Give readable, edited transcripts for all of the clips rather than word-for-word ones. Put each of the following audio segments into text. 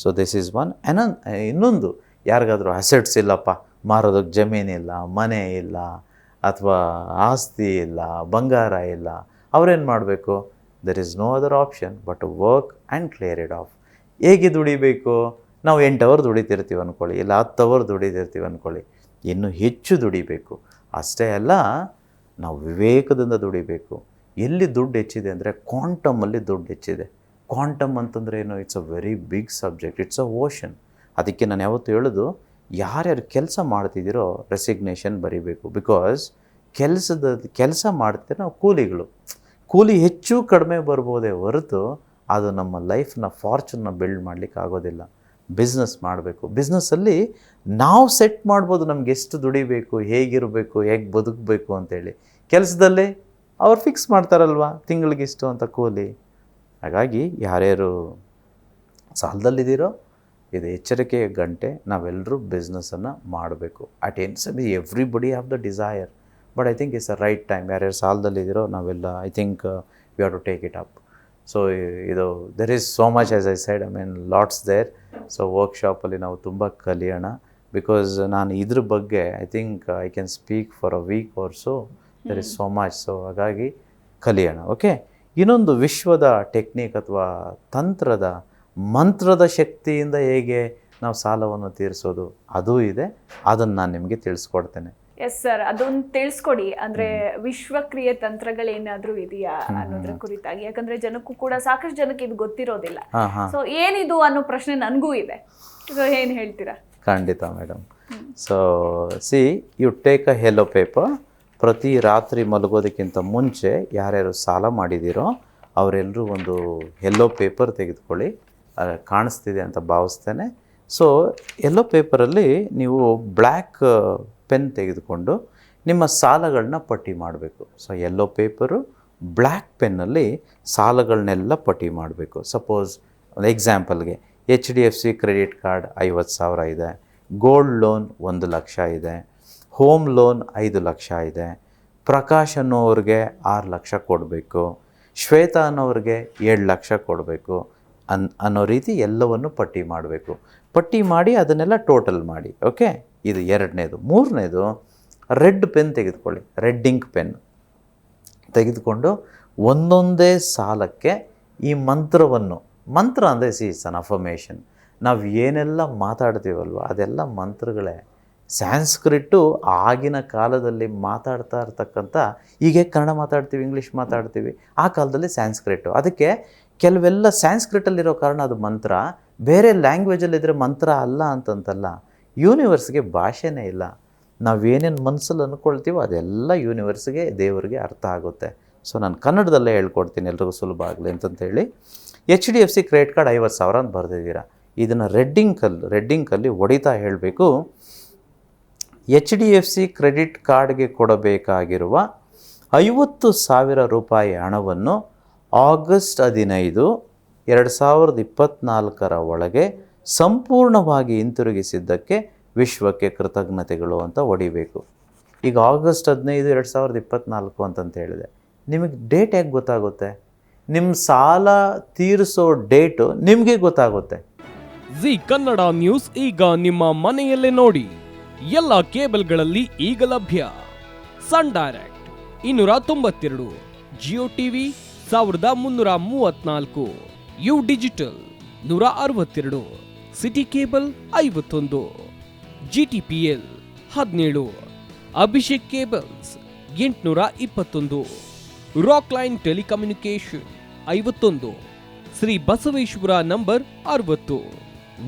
So this is one. ಇನ್ನೊಂದು, ಯಾರಿಗಾದರೂ assets ಇಲ್ಲಪ್ಪ, ಮಾರೋದಕ್ಕೆ ಜಮೀನಿಲ್ಲ, ಮನೆ ಇಲ್ಲ, ಅಥವಾ ಆಸ್ತಿ ಇಲ್ಲ, ಬಂಗಾರ ಇಲ್ಲ, ಅವ್ರೇನು ಮಾಡಬೇಕು? There is no other option but work and clear it off. ಹೇಗೆ ದುಡಿಬೇಕು? ನಾವು 8 ಅವರ್ ದುಡಿತಿರ್ತೀವಿ ಅಂದ್ಕೊಳ್ಳಿ, ಇಲ್ಲ 10 ಅವರ್ ದುಡಿತಿರ್ತೀವಿ ಅಂದ್ಕೊಳ್ಳಿ, ಇನ್ನೂ ಹೆಚ್ಚು ದುಡಿಬೇಕು. ಅಷ್ಟೇ ಅಲ್ಲ, ನಾವು ವಿವೇಕದಿಂದ ದುಡಿಬೇಕು. ಎಲ್ಲಿ ದುಡ್ಡು ಹೆಚ್ಚಿದೆ ಅಂದರೆ ಕ್ವಾಂಟಮಲ್ಲಿ ದುಡ್ಡು ಹೆಚ್ಚಿದೆ. ಕ್ವಾಂಟಮ್ ಅಂತಂದರೆ ಏನು? It's a very big subject, it's a ocean. ಅದಕ್ಕೆ ನಾನು ಯಾವತ್ತೂ ಹೇಳೋದು, ಯಾರ್ಯಾರು ಕೆಲಸ ಮಾಡ್ತಿದ್ದೀರೋ ರೆಸಿಗ್ನೇಷನ್ ಬರೀಬೇಕು. ಬಿಕಾಸ್ ಕೆಲಸ ಮಾಡ್ತಿದ್ರೆ ನಾವು ಕೂಲಿ ಹೆಚ್ಚು ಕಡಿಮೆ ಬರ್ಬೋದೇ ಹೊರತು ಅದು ನಮ್ಮ ಲೈಫ್ನ ಫಾರ್ಚೂನ್ನ ಬಿಲ್ಡ್ ಮಾಡಲಿಕ್ಕೆ ಆಗೋದಿಲ್ಲ. ಬಿಸ್ನೆಸ್ ಮಾಡಬೇಕು. ಬಿಸ್ನೆಸ್ಸಲ್ಲಿ ನಾವು ಸೆಟ್ ಮಾಡ್ಬೋದು ನಮ್ಗೆ ಎಷ್ಟು ದುಡಿಬೇಕು, ಹೇಗಿರಬೇಕು, ಹೇಗೆ ಬದುಕಬೇಕು ಅಂತೇಳಿ. ಕೆಲಸದಲ್ಲಿ ಅವ್ರು ಫಿಕ್ಸ್ ಮಾಡ್ತಾರಲ್ವ, ತಿಂಗಳಿಗಿಷ್ಟು ಅಂತ ಕೂಲಿ. ಹಾಗಾಗಿ ಯಾರ್ಯಾರು ಸಾಲದಲ್ಲಿದ್ದೀರೋ, ಇದು ಎಚ್ಚರಿಕೆಯ ಗಂಟೆ. ನಾವೆಲ್ಲರೂ ಬಿಸ್ನೆಸ್ಸನ್ನು ಮಾಡಬೇಕು. At ends everybody have the desire, but I think it's a right time. ಯಾರ್ಯಾರು ಸಾಲದಲ್ಲಿದ್ದೀರೋ ನಾವೆಲ್ಲ I think we have to take it up. So ಇದು there is so much, as I side, I mean lots there. So ವರ್ಕ್ಶಾಪಲ್ಲಿ ನಾವು ತುಂಬ ಕಲಿಯೋಣ. Because ನಾನು ಇದ್ರ ಬಗ್ಗೆ I think I can speak for a week or so. There is so much. So ಹಾಗಾಗಿ ಕಲಿಯೋಣ. ಓಕೆ, ಇನ್ನೊಂದು ವಿಶ್ವದ ಟೆಕ್ನಿಕ್ ಅಥವಾ ಮಂತ್ರದ ಶಕ್ತಿಯಿಂದ ಹೇಗೆ ನಾವು ಸಾಲವನ್ನು ತೀರಿಸೋದು ಅದೂ ಇದೆ. ಅದನ್ನು ನಾನು ನಿಮಗೆ ತಿಳಿಸ್ಕೊಡ್ತೇನೆ. ಎಸ್ ಸರ್, ಅದೊಂದು ತಿಳಿಸ್ಕೊಡಿ. ಅಂದ್ರೆ ವಿಶ್ವಕ್ರಿಯೆ ತಂತ್ರಗಳೇನಾದ್ರೂ ಇದೆಯಾ ಅನ್ನೋದ್ರ ಕುರಿತಾಗಿ. ಯಾಕಂದ್ರೆ ಜನಕ್ಕೂ ಕೂಡ, ಸಾಕಷ್ಟು ಜನಕ್ಕೆ ಇದು ಗೊತ್ತಿರೋದಿಲ್ಲ. ಸೊ ಏನಿದು ಅನ್ನೋ ಪ್ರಶ್ನೆ ನನಗೂ ಇದೆ. ಸೊ ಏನು ಹೇಳ್ತೀರಾ? ಖಂಡಿತ madam. So you take a yellow paper. ಪ್ರತಿ ರಾತ್ರಿ ಮಲಗೋದಕ್ಕಿಂತ ಮುಂಚೆ ಯಾರ್ಯಾರು ಸಾಲ ಮಾಡಿದ್ದೀರೋ ಅವರೆಲ್ಲರೂ ಒಂದು ಯೆಲ್ಲೋ ಪೇಪರ್ ತೆಗೆದುಕೊಳ್ಳಿ. ಕಾಣಿಸ್ತಿದೆ ಅಂತ ಭಾವಿಸ್ತೇನೆ. ಸೊ ಯೆಲ್ಲೋ ಪೇಪರಲ್ಲಿ ನೀವು ಬ್ಲ್ಯಾಕ್ ಪೆನ್ ತೆಗೆದುಕೊಂಡು ನಿಮ್ಮ ಸಾಲಗಳನ್ನ ಪಟ್ಟಿ ಮಾಡಬೇಕು. ಸೊ ಯೆಲ್ಲೋ ಪೇಪರು, ಬ್ಲ್ಯಾಕ್ ಪೆನ್ನಲ್ಲಿ ಸಾಲಗಳನ್ನೆಲ್ಲ ಪಟ್ಟಿ ಮಾಡಬೇಕು. ಸಪೋಸ್ ಒಂದು ಎಕ್ಸಾಂಪಲ್ಗೆ HDFC ಕ್ರೆಡಿಟ್ ಕಾರ್ಡ್ 50,000 ಇದೆ, ಗೋಲ್ಡ್ ಲೋನ್ 1 ಲಕ್ಷ ಇದೆ, ಹೋಮ್ ಲೋನ್ 5 ಲಕ್ಷ ಇದೆ, ಪ್ರಕಾಶ್ ಅನ್ನೋವ್ರಿಗೆ 6 ಲಕ್ಷ ಕೊಡಬೇಕು, ಶ್ವೇತಾ ಅನ್ನೋವ್ರಿಗೆ 7 ಲಕ್ಷ ಕೊಡಬೇಕು ಅನ್ನೋ ರೀತಿ ಎಲ್ಲವನ್ನು ಪಟ್ಟಿ ಮಾಡಬೇಕು. ಪಟ್ಟಿ ಮಾಡಿ ಅದನ್ನೆಲ್ಲ ಟೋಟಲ್ ಮಾಡಿ. ಓಕೆ, ಇದು 2ನೇದು. 3ನೇದು, ರೆಡ್ ಪೆನ್ ತೆಗೆದುಕೊಳ್ಳಿ. ರೆಡ್ ಇಂಕ್ ಪೆನ್ ತೆಗೆದುಕೊಂಡು ಒಂದೊಂದೇ ಸಾಲಕ್ಕೆ ಈ ಮಂತ್ರ ಅಂದರೆ ಇಟ್ಸ್ ಅನ್ ಅಫರ್ಮೇಷನ್. ನಾವು ಏನೆಲ್ಲ ಮಾತಾಡ್ತೀವಲ್ವ ಅದೆಲ್ಲ ಮಂತ್ರಗಳೇ. ಸ್ಯಾನ್ಸ್ಕ್ರಿಟ್ಟು ಆಗಿನ ಕಾಲದಲ್ಲಿ ಮಾತಾಡ್ತಾ ಇರ್ತಕ್ಕಂಥ, ಈಗ ಕನ್ನಡ ಮಾತಾಡ್ತೀವಿ, ಇಂಗ್ಲೀಷ್ ಮಾತಾಡ್ತೀವಿ, ಆ ಕಾಲದಲ್ಲಿ ಸ್ಯಾನ್ಸ್ಕ್ರಿಟ್ಟು. ಅದಕ್ಕೆ ಕೆಲವೆಲ್ಲ ಸ್ಯಾನ್ಸ್ಕ್ರಿಟಲ್ಲಿರೋ ಕಾರಣ ಅದು ಮಂತ್ರ. ಬೇರೆ ಲ್ಯಾಂಗ್ವೇಜಲ್ಲಿದ್ದರೆ ಮಂತ್ರ ಅಲ್ಲ ಅಂತಂತಲ್ಲ. ಯೂನಿವರ್ಸ್ಗೆ ಭಾಷೆನೇ ಇಲ್ಲ. ನಾವೇನೇನು ಮನಸ್ಸಲ್ಲಿ ಅಂದ್ಕೊಳ್ತೀವೋ ಅದೆಲ್ಲ ಯೂನಿವರ್ಸ್ಗೆ, ದೇವರಿಗೆ ಅರ್ಥ ಆಗುತ್ತೆ. ಸೊ ನಾನು ಕನ್ನಡದಲ್ಲೇ ಹೇಳ್ಕೊಡ್ತೀನಿ, ಎಲ್ರಿಗೂ ಸುಲಭ ಆಗಲಿ ಅಂತಂತೇಳಿ. HDFC ಕ್ರೆಡಿಟ್ ಕಾರ್ಡ್ 50,000 ಅಂತ ಬರೆದಿದ್ದೀರಾ. ಇದನ್ನು ರೆಡ್ಡಿಂಕಲ್ಲಿ ಹೊಡಿತಾ ಹೇಳಬೇಕು, HDFC ಕ್ರೆಡಿಟ್ ಕಾರ್ಡ್ಗೆ ಕೊಡಬೇಕಾಗಿರುವ 50,000 ರೂಪಾಯಿ ಹಣವನ್ನು ಆಗಸ್ಟ್ 15, 2024 ಒಳಗೆ ಸಂಪೂರ್ಣವಾಗಿ ಹಿಂತಿರುಗಿಸಿದ್ದಕ್ಕೆ ವಿಶ್ವಕ್ಕೆ ಕೃತಜ್ಞತೆಗಳು ಅಂತ ಹೊಡಿಬೇಕು. ಈಗ ಆಗಸ್ಟ್ 15, 2024 ಅಂತಂತ ಹೇಳಿದೆ. ನಿಮಗೆ ಡೇಟ್ ಹೇಗೆ ಗೊತ್ತಾಗುತ್ತೆ? ನಿಮ್ಮ ಸಾಲ ತೀರಿಸೋ ಡೇಟು ನಿಮಗೆ ಗೊತ್ತಾಗುತ್ತೆ. ಜಿ ಕನ್ನಡ ನ್ಯೂಸ್ ಈಗ ನಿಮ್ಮ ಮನೆಯಲ್ಲೇ ನೋಡಿ. ಎಲ್ಲ ಕೇಬಲ್ಗಳಲ್ಲಿ ಈಗ ಲಭ್ಯ. Sun Direct 292, Jio TV 1334, U digital 162, city cable 51, GTPL 17, Abhishek cables 821, rock line telecommunication 51, Shri Basaveshwara number 60,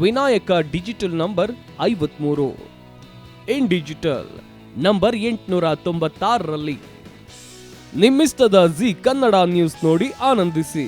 Vinayaka digital number 53, in digital number 896ರಲ್ಲಿ. ನಿಮ್ಮಿಸ್ತದ ಜಿ ಕನ್ನಡ ನ್ಯೂಸ್ ನೋಡಿ ಆನಂದಿಸಿ.